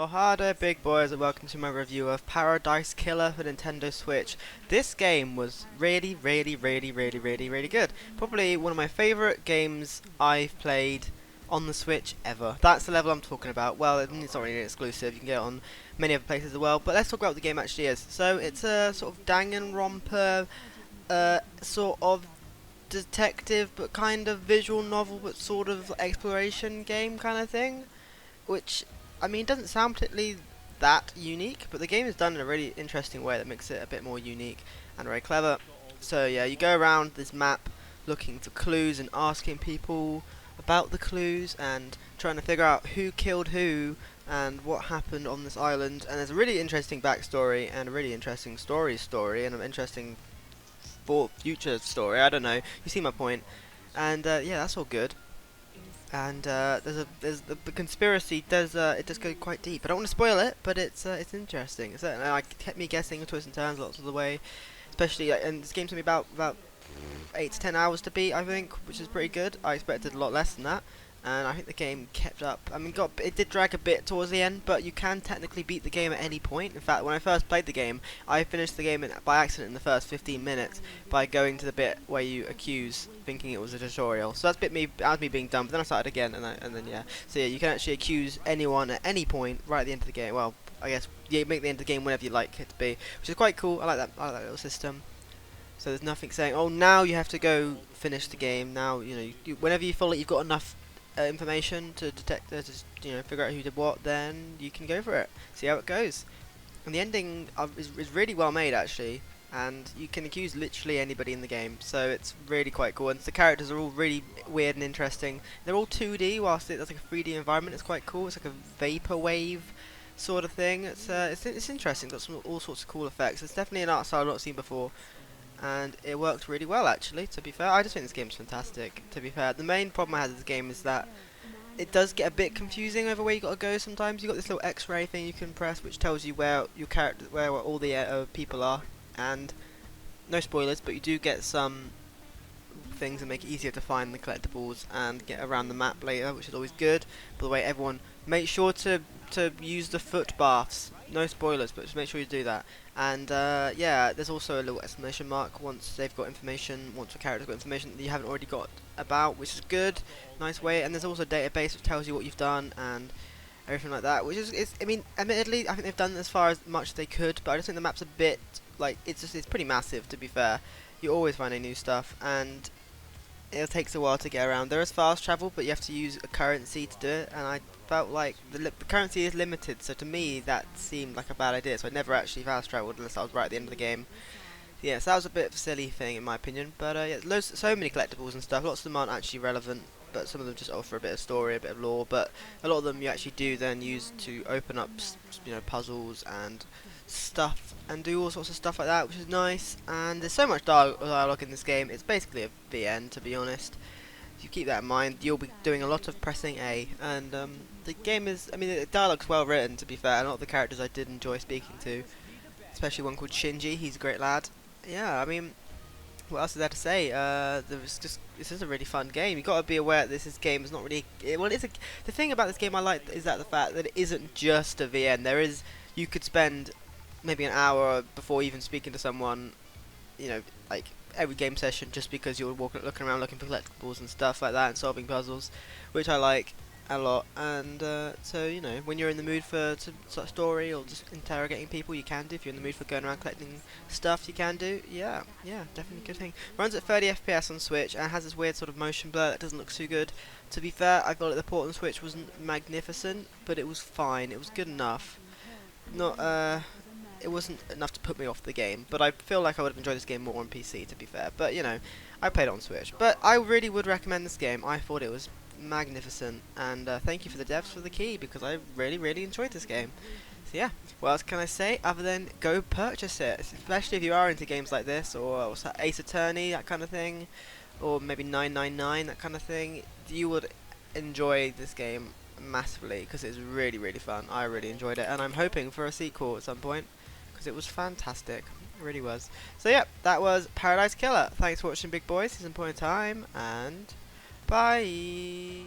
Oh hi there big boys and welcome to my review of Paradise Killer for Nintendo Switch. This game was really good. Probably one of my favourite games I've played on the Switch ever. That's the level I'm talking about. Well, it's not really exclusive, you can get it on many other places as well, but let's talk about what the game actually is. So it's a sort of Danganronpa sort of detective but kind of visual novel but sort of exploration game kind of thing, which I mean doesn't sound particularly that unique, but the game is done in a really interesting way that makes it a bit more unique and very clever. So yeah, you go around this map looking for clues and asking people about the clues and trying to figure out who killed who and what happened on this island. And there's a really interesting backstory and a really interesting story and an interesting for future story. I don't know. You see my point. And yeah, that's all good. And the conspiracy does it does go quite deep. I don't want to spoil it, but it's interesting. It's like kept me guessing twists and turns lots of the way, especially and this game took me about 8 to 10 hours to beat, I think, which is pretty good. I expected a lot less than that, and I think the game kept up. I mean, it did drag a bit towards the end, but you can technically beat the game at any point. In fact, when I first played the game, I finished the game by accident in the first 15 minutes by going to the bit where you accuse, thinking it was a tutorial. So that was me being dumb. But then I started again, and then yeah. So yeah, you can actually accuse anyone at any point right at the end of the game. Well, I guess you make the end of the game whenever you like it to be, which is quite cool. I like that. I like that little system. So there's nothing saying, oh, now you have to go finish the game. Now whenever you feel like you've got enough information to detect, figure out who did what, then you can go for it. See how it goes. And the ending is really well made actually, and you can accuse literally anybody in the game. So it's really quite cool. And the characters are all really weird and interesting. They're all 2D, whilst that's like a 3D environment. It's quite cool. It's like a vaporwave sort of thing. It's interesting. Got all sorts of cool effects. It's definitely an art style I've not seen before, and it worked really well actually, to be fair. I just think this game's fantastic, to be fair. The main problem I had with this game is that it does get a bit confusing over where you gotta go sometimes. You got this little X-ray thing you can press which tells you where your character, where all the people are, and no spoilers, but you do get some things that make it easier to find the collectibles and get around the map later, which is always good. By the way, everyone, make sure to use the foot baths. No spoilers, but just make sure you do that. And yeah, there's also a little exclamation mark once they've got information, once the character's got information that you haven't already got about, which is good, nice way. And there's also a database which tells you what you've done and everything like that, which is, I mean, admittedly, I think they've done as far as much as they could, but I just think the map's a bit, like, it's pretty massive, to be fair. You're always finding new stuff, and it takes a while to get around. There is fast travel, but you have to use a currency to do it, and I felt like the currency is limited, so to me that seemed like a bad idea, so I never actually fast travelled unless I was right at the end of the game. Yeah, so that was a bit of a silly thing in my opinion, but yeah, so many collectibles and stuff. Lots of them aren't actually relevant, but some of them just offer a bit of story, a bit of lore, but a lot of them you actually do then use to open up, puzzles and stuff, and do all sorts of stuff like that, which is nice. And there's so much dialogue in this game. It's basically a VN, to be honest. If you keep that in mind, you'll be doing a lot of pressing A, and the game is, I mean, the dialogue's well written, to be fair. And a lot of the characters I did enjoy speaking to, especially one called Shinji. He's a great lad. Yeah, I mean, what else is there to say? This is a really fun game. You got to be aware that this game is not really. The thing about this game I like is that the fact that it isn't just a VN. You could spend maybe an hour before even speaking to someone, like every game session, just because you're looking around looking for collectibles and stuff like that and solving puzzles, which I like a lot. And so when you're in the mood for sort of story or just interrogating people, you can do. If you're in the mood for going around collecting stuff, you can do. Yeah, definitely a good thing. Runs at 30 FPS on Switch and has this weird sort of motion blur that doesn't look too good. To be fair, I felt like the port on Switch wasn't magnificent, but it was fine. It was good enough. Not it wasn't enough to put me off the game, but I feel like I would have enjoyed this game more on PC, to be fair. But I played it on Switch. But I really would recommend this game. I thought it was magnificent, and thank you for the devs for the key, because I really enjoyed this game. So yeah, what else can I say other than go purchase it, especially if you are into games like this, or what's that, Ace Attorney, that kind of thing, or maybe 999, that kind of thing. You would enjoy this game massively, because it's really fun. I really enjoyed it, and I'm hoping for a sequel at some point, because it was fantastic. It really was. So yeah, that was Paradise Killer. Thanks for watching, big boys. See you some point in time, and bye.